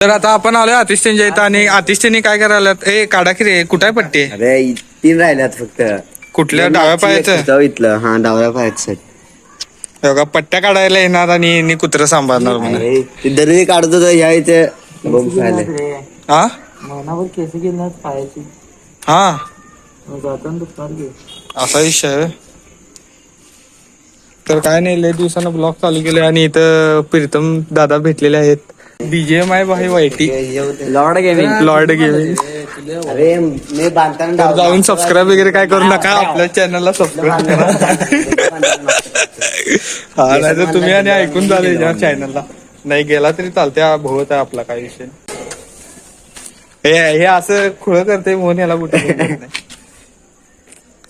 तर आता आपण आलोय आतिष्ठ्यांच्या इथं आणि आतिष्ठ्यांनी काय करायला ए काढा की रे कुठे पट्टी अरे 3 राहिल्यात फक्त. कुठल्या डाव्या पायाचं इथलं हा डाव्या पायाचं. बघा पट्ट्या काढायला येणार आणि कुत्र सांभाळणार म्हणे. ते दरवेळी काढतो तर या इथे बघू खायला. हा महिनाभर केस गेला पायाची हा जाताना दुपार घे. असा विषय आहे. तर काय नाही लय दिवसानं ब्लॉग चालू केले आणि इथं प्रीतम दादा भेटलेले आहेत. BGMI भाई YT Lord gaming. Lord gaming. अरे मी बांधताना तर जाऊन सबस्क्राईब वगैरे काय करू नका आपल्या चॅनलला सबस्क्राईब करा. हा नाही तर तुम्ही आणि ऐकून झाले या चॅनलला नाही गेला तरी चालते. हा भोवत आहे आपला काय विषय. हे असं खुळ करते म्हणून याला कुठे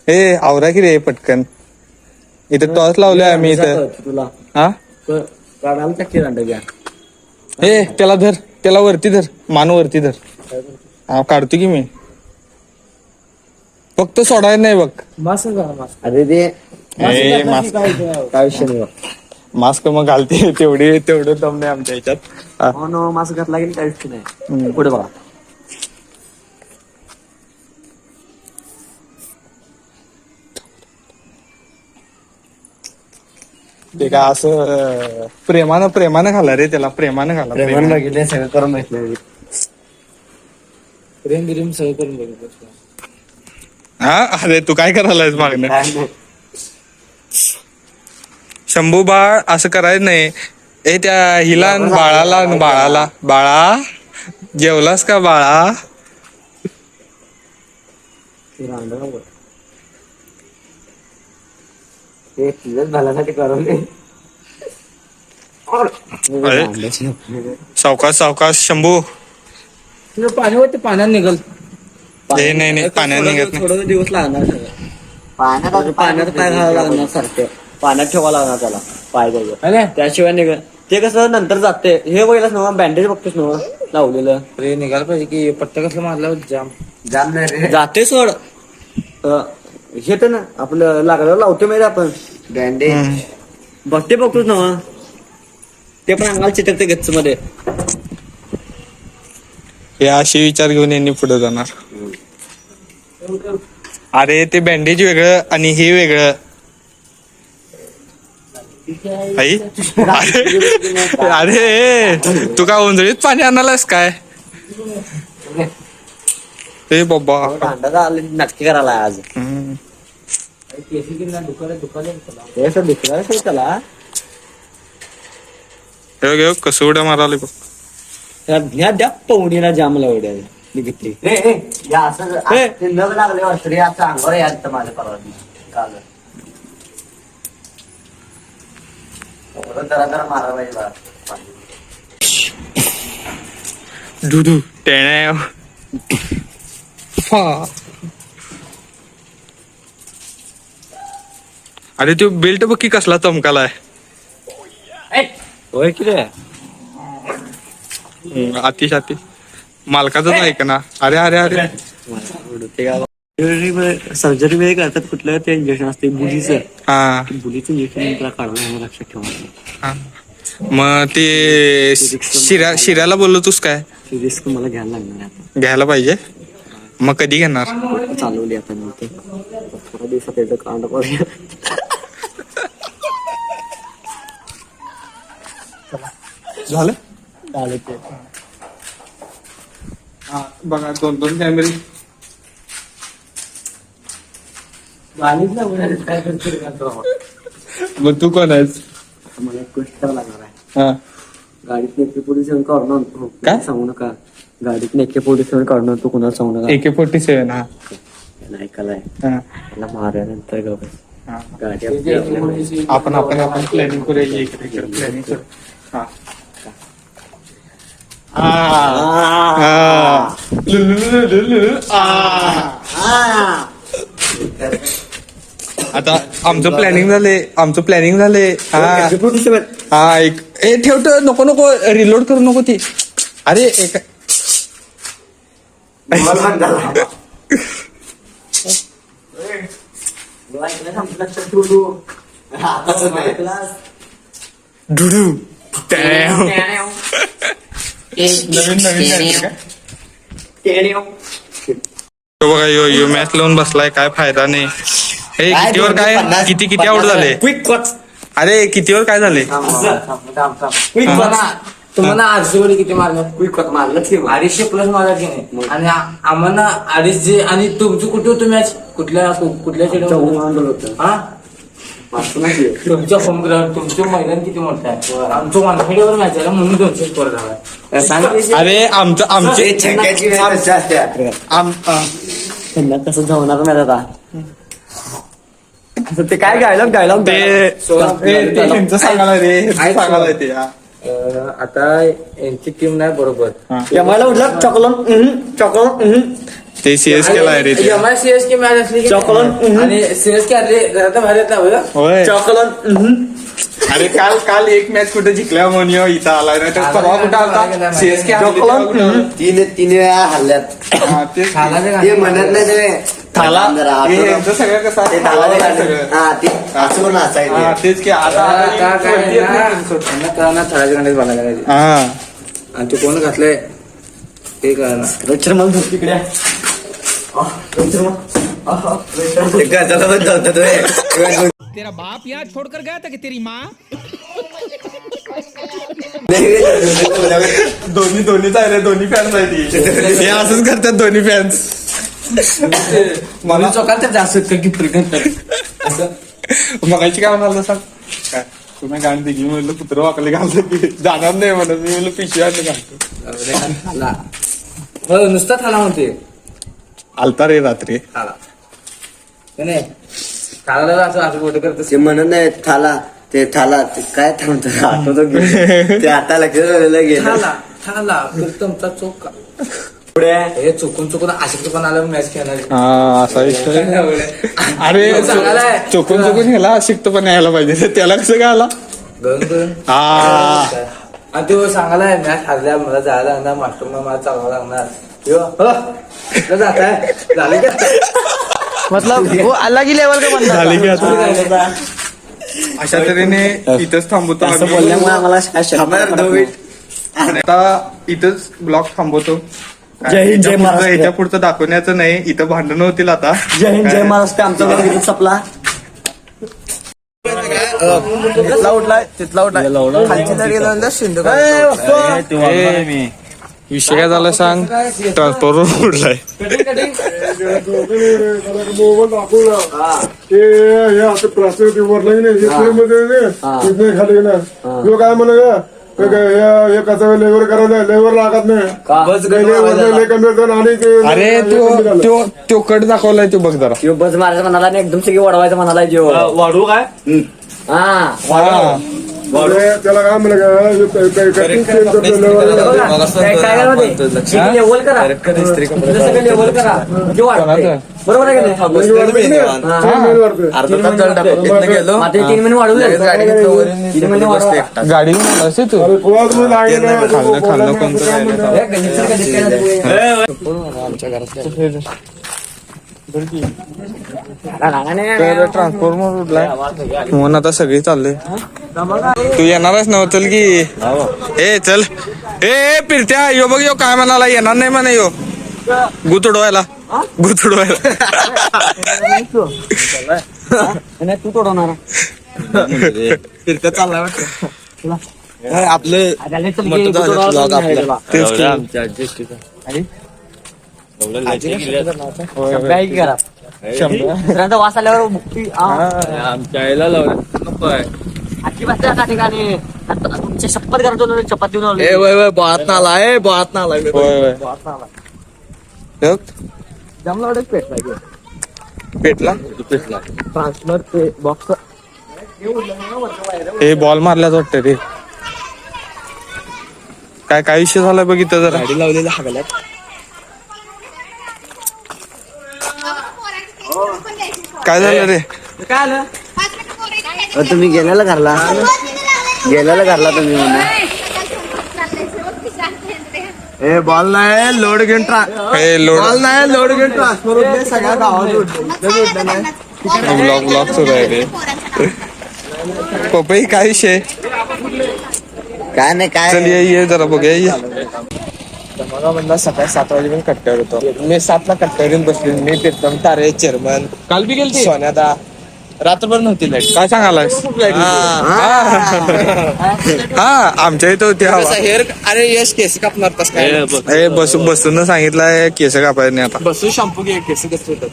हे आवरा की रे पटकन. इथं टॉर्च लावलोय आम्ही इथं. तुला हा काढायला टक्के रांडा घ्या. हे त्याला धर त्याला वरती धर मान वरती धर. हा काढतो की मी फक्त सोडायला नाही बघ. मास्क करा मास्क. अरे ते ए, मास्क काय विषय नाही. मास्क मग घालते तेवढं दम नाही आमच्या ह्याच्यात. हा. हो नो मास्क घातला की काय विषय नाही. पुढे बघा. ते काय असं प्रेमानं घाला रे त्याला प्रेमानं घाला. प्रेमानं बघितले सगळं करून बसले. प्रेम बिरेम सगळं करून बघितलं. हा अरे तू काय करायलायस मागणं. शंभू बाळ असं करायचं नाही. ए त्या हिला न बाळा जेवलास का बाळा. ते तुझ्याच भल्यासाठी करून दे. सावकाश शंभू. तुझं पाणी होते पाण्यात निघल. हे नाही पाण्यात निघत नाही. थोडं दिवस लागणार. पाण्यात पाय घालावं लागणार सारखं. पाण्यात ठेवावं लागणार त्याला पाय द्यायचं. त्याशिवाय निघ ते कसं नंतर जाते. हे बघितलंच नव्हतं बँडेज बघतोस नव्हतं लावलेलं. अरे निघायला पाहिजे की पट्ट्या कसलं मारल्यावर जाम जाते सोड. हे तर ना आपलं लागल्यावर लावतो माहिती आपण बँडेज बघते बघतोच नव्हतं. ते पण अंगाला चिटकते गच्च मध्ये. हे असे विचार घेऊन यांनी पुढे जाणार. अरे ते बँडेज वेगळं आणि हे वेगळं. आई अरे तू काय उंजळीत पाणी आणालास काय. हे बाबा अंडा नक्की करायला आज. दुखणार त्याला हे कसं उड्या माराले बघ. ह्या द्या पवणीला जाम लावड्या निघते. नग लागले वाटतं या चांगलं यात माझ्या परवा काल जरा मारा पाहिजे. दुधू टेण्या अरे तो बेल्ट बघ की कसला चमकालाय. होय की रे. आतिश मालकाचंच ऐक ना. अरे अरे अरे सर्जरी मध्ये करतात कुठलं ते इंजेक्शन असते बुलीचं. हा बुलीचं इंजेक्शन तुला काढून लक्षात ठेवा. मग ते शिऱ्याला बोललो तूस काय. रिस्क मला घ्यायला लागणार आहे. घ्यायला पाहिजे. मग कधी घेणार. चालवली आता मी ते थोड्या दिवसात एकदा कांड पडूया. झालं ते हा बघा 2 कॅमेरे. काय करतो मग तू कोण आहेस. मला एक गोष्ट करावं लागणार आहे. हा गाडीत नेके पोलीस येऊन काढून आणतो. काय? सांगू नका. गाडीत नेके पोलीस येऊन काढून आणतो. कुणाला सांगू नका. AK-47 हा ऐकायलाय हा त्याला मारल्यानंतर गप हा. गाडी आपण प्लॅनिंग करूया. प्लॅनिंग करू. हा आता आमचं प्लॅनिंग झाले. हा एक ए ठेवतो. नको रिलोड करू नको ती. अरे एक डुडू नवीन नवीन का? टेणी. तो बघा यो मॅच लावून बसलाय, काय फायदा नाही. हे कितीवर काय किती आउट झाले? क्विक कॉच. अरे कितीवर काय झाले? क्विक तुम्हाला कॉच. तुम्हाला 800 किती मारणार? क्विक कॉच मारलं ते. 250 प्लस मारला की नाही? आणि आम्हाला 250 आणि तुमची कुठे होतं मॅच? कुठल्या स्टेडियम? हा, तुमच्या होम ग्राउंड, तुमचं मैदान किती मोठं आहे? आमचं वानखेडेवर मॅच आहे म्हणून 200 स्कोर झाला. अरे आमचे त्यांना कसं जमणार नाही आता. ते काय डायलॉग ते सांगायला रे, सांगायला ते. आता यांची टीम नाही बरोबर. जमायला उठलं चॉकलेट ते सीएसके ला आहे रे ते. सीएसके मॅच असली की चॉकलेट. आणि सीएसके आले घरात बाहेर येत नाही. होय. चॉकलेट. अरे काल एक मॅच कुठे जिंकल्या म्हणून इथं आला नाही तर परवा कुठं आलता सीएसके. तीन वेळा हल्ल्यात. ते म्हणत नाही ते थाला यांचं सगळं कसं आहे, थाला सगळं. तेच की आता हा आणि ते कोण घातलंय ते कळणार. तिकडे तेरा बाप यहाँ छोड़कर गया था कि तेरी माँ? दोन्हीच आहे रे, दोन्ही फॅन्स आहे ती. हे असंच करतात दोन्ही फॅन्स. मला चौकात जास्त मगाशी काय म्हणाल सांग काय तुम्ही गाणी दिली म्हणलं कुत्र वाकले घालतो की जाणार नाही म्हणत मी म्हणलं पिशवी आणलं घालतो. नुसता थाला म्हणते. आलता रे रात्री. नाही थाला असं असं गोट करत ते म्हणत नाही थाला ते काय थांबतो आठवतो ते आता लक्षात गेलं. थाला थाला तुमचा चौक पुढे हे चुकून आशिकपण आलं मॅच खेळणार. हा असा विषय. अरे चुकून ह्याला शिकतो पण यायला पाहिजे, त्याला कसं काय आला? हा आणि तो सांगायला मॅच हरल्या मला जायला लागणार, मास्टर मला चालवा लागणार. जात आहे झालं का मतलब वो अलग ही लेवल का बंदा झाली की आता अशा तऱ्हेने इथंच थांबवतो असं आम्ही. बोलल्यामुळे आम्हाला आता इथंच ब्लॉग थांबवतो. जय हिंद, जय महाराष्ट्र. ह्याच्या पुढचं दाखवण्याचं नाही, इथं भांडणं होतील आता. जय हिंद जय महाराष्ट्र. आमचा ब्लॉग इथेच संपला. तिथला उठलाय खालची लढ गेला शिंदे. विषय काय झाला सांग, ट्रान्सफॉर्मर उडलाय. काय म्हणा लेवर करायला लेवर लागत नाही अरे तो कट दाखवलाय तो बघ जरा. किंवा बस मारायचं म्हणाला आणि एकदम सगळी वाढवायचं म्हणाला जेव वाढू काय हा त्याला काय म्हणा लेवल करा लेवल करा म्हणजे वाढतंय. बरोबर आहे का नाही? गेलो 3 महिने वाढवू 3 महिने वाढवा. गाडी घेऊन आलास तू खाल्लं कोणतं ट्रान्सफॉर्मर उडलाय म्हणून आता सगळी चालले. तू येणारच नव्ह चल की. ए चल ए पिरत्या यो बघ यो काय म्हणाला येणार नाही म्हणा यो गुतडवायला. तू तोडवणार फिरत्या चाललाय वाटतं आपलं वास आल्यावर मुक्ती आमच्या आईला लावलं नको आहे. अजिबात त्या ठिकाणी तुमच्या शपथ करतो चपात देऊन बोळात ना आलाय बोळात ना आलाय जमला पेटला ट्रान्सफर बॉक्स हे बॉल मारल्याच वाटतं रे. काय विषय झालाय बघितलं जरा. गाडी लावलेल्या हागल्यात काय झालं रे? काय आलं तुम्ही गेल्याला घरला तुम्ही म्हणा बॉल नाही लोड घेऊन लोड नाही लोड घेऊन ट्रान्सफर सगळ्या गावात ब्लॉग सुरू आहे रे. पपई काय विषय काय नाही काय चल ये जरा बघूया ये. मला म्हणला सकाळी 7 वाजेपर्यंत कट्ट्यावर होतो. मी 7ला कट्ट्यावरून बसलो. मी प्रीतम तारे चेअरमन काल बी गेलती सोन्यादा रात्रभर नव्हती लाईट. काय सांगालास? हा आमच्या इथं होती हवा. अरे यश केस कापणार कस काय? बसून सांगितलंय केस कापायचे नाही आता. बसून शॅम्पू घे केस कसं होतात.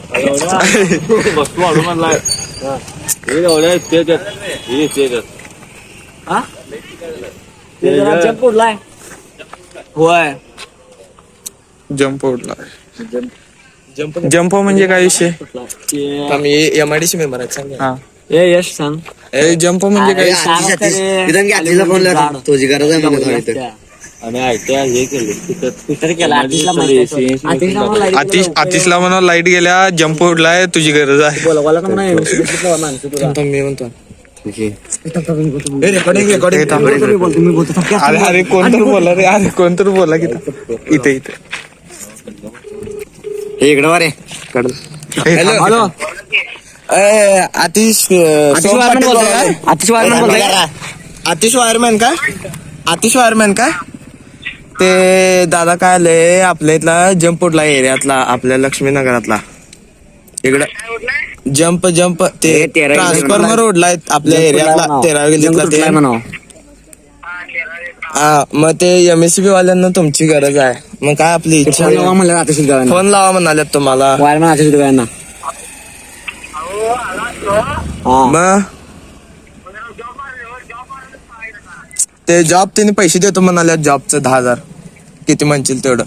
वस्तू वाढू म्हणलाय जंप उडलाय. होय जंप उडला. जंप म्हणजे काय विषय? आम्ही MIDC मेंबर आहेत सांग. हा यश सांग. जंप म्हणजे काय विषय? तुझी गरज आहे मला. आणि आयट्या हे केलं आतिशला म्हणा लाईट गेल्या जंप उडलाय तुझी गरज आहे. बोला का नाही मी म्हणतो अरे कोणतर बोला रे. अरे कोणतर बोला की इथे इकडं रे हॅलो आतिश वायरमॅन काय ते दादा काय आले आपल्या इथला जंप उडला एरियातला आपल्या लक्ष्मीनगरातला इकडं जंप ते ट्रान्सफॉर्मर उडलाय आपल्या एरियातला 13 गल्लीतला ते. हा मग ते MSCB वाल्यांना तुमची गरज आहे. मग काय आपली इच्छा फोन लावा म्हणाल्यात तुम्हाला. मग ते जॉब त्यांनी पैसे देतो म्हणाल्यात जॉबचं 10,000 किती म्हणशील तेवढं.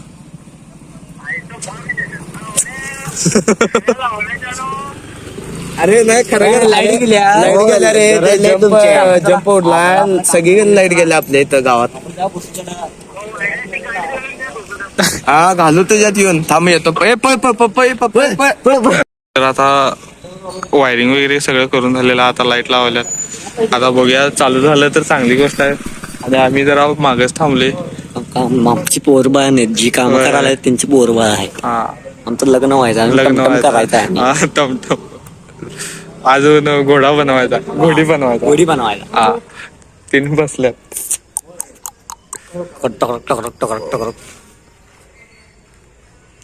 अरे नाही खरं लाईट गेल्या रे. जंप उडला सगळी लाईट गेल्या आपल्या इथं गावात. हा घालू तुझ्यात येऊन थांब येतो. तर आता वायरिंग वगैरे सगळं करून झालेलं आता लाईट लावल्यात. आता बघूया चालू झालं तर चांगली गोष्ट आहे. आणि आम्ही जरा मागच थांबले. आमची पोरबाळ आहेत जी काम करायला त्यांची पोरबाळ आहे. हा आमचं लग्न व्हायचं आणि लग्न टमटम करायचं आहे. हा टमटम अजून घोडा बनवायचा घोडी बनवायचा गोडी बनवायला. हा 3 बसल्यात. टकरक.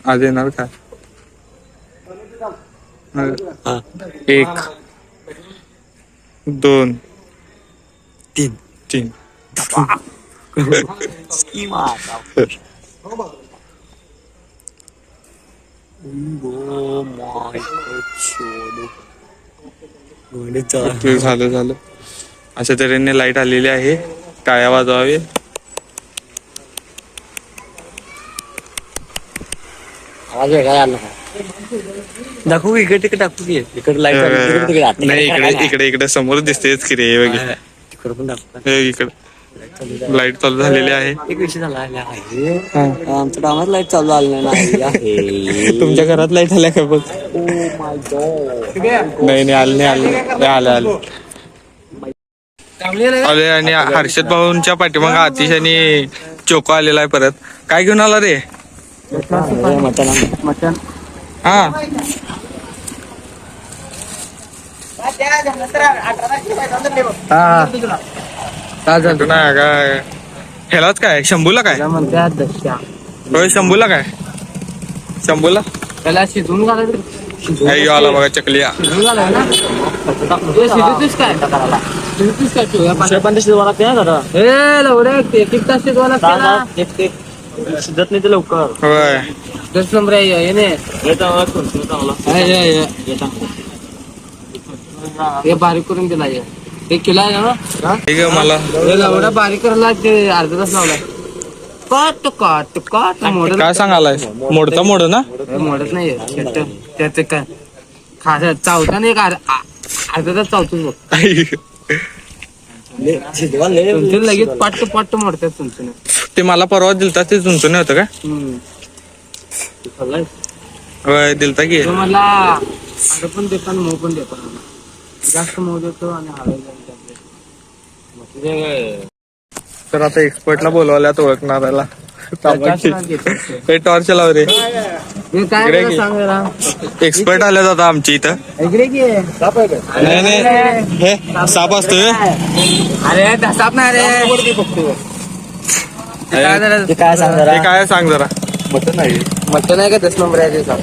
आज येणार काय? 1 2 3 झालं. अशा तऱ्हेने लाईट आलेली आहे. टाळ्या वाजवावे. आवाज वेगळा आला दाखवू इकडे तिकडे दाखवू की इकडे लाईट नाही इकडे समोर दिसतेच की रे. तिकडे पण दाखवू. इकडे लाईट चालू झालेली आहे. एक विषय झाला आहे आमच्या गावात लाईट चालू झालेली नाही आहे. तुमच्या घरात लाईट आल्या का बघ. नाही आले. आणि हर्षद भाऊंच्या पाठीमाग आतिश आणि चोको आलेला आहे परत. काय घेऊन आला रे? मटन. हा काय ह्यालाच काय शंभूला काय होय शंभूला काय शंभूला त्याला शिजवून घालायचं. आला बघा चकलिया. शिजत नाही ते लवकर. होय 10 नंबर हे बारीक करून दिला. 1 किलो आहे ना. ठीक आहे मला एवढा बारीक करायला ते अर्धा तास लावला. काट मोडत काय सांगालाय? मोडता ना मोडत नाही. त्याच काय खास चावताना एक अर्धा तास चावतोच बघ. तुमचे लगेच पाट्ट मोडतात तुमचं. ते मला परवा दिलता ते तुमचं नाही होतं का? होय दिलता की. मला अर्ध पण देतो आणि मऊ पण देतो. जास्त मऊ देतो आणि तर आता एक्सपर्टला बोलवायला ओळखणाऱ्याला टॉर्च लाव रे. एक्सपर्ट आले आता आमच्या इथं. नाही हे साप असतोय. अरे साप नाही रे. ते काय सांग जरा हे काय सांग जरा. मटन आहे मटन आहे का 10 नंबर आहे ते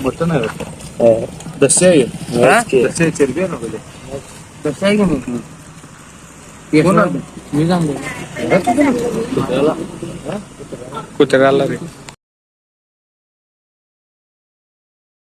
मटन आहे दस्य आहे दस्य चरबी आहे ना पहिले. कसं आहे की मग मी सांगतो कुत्र्याला रे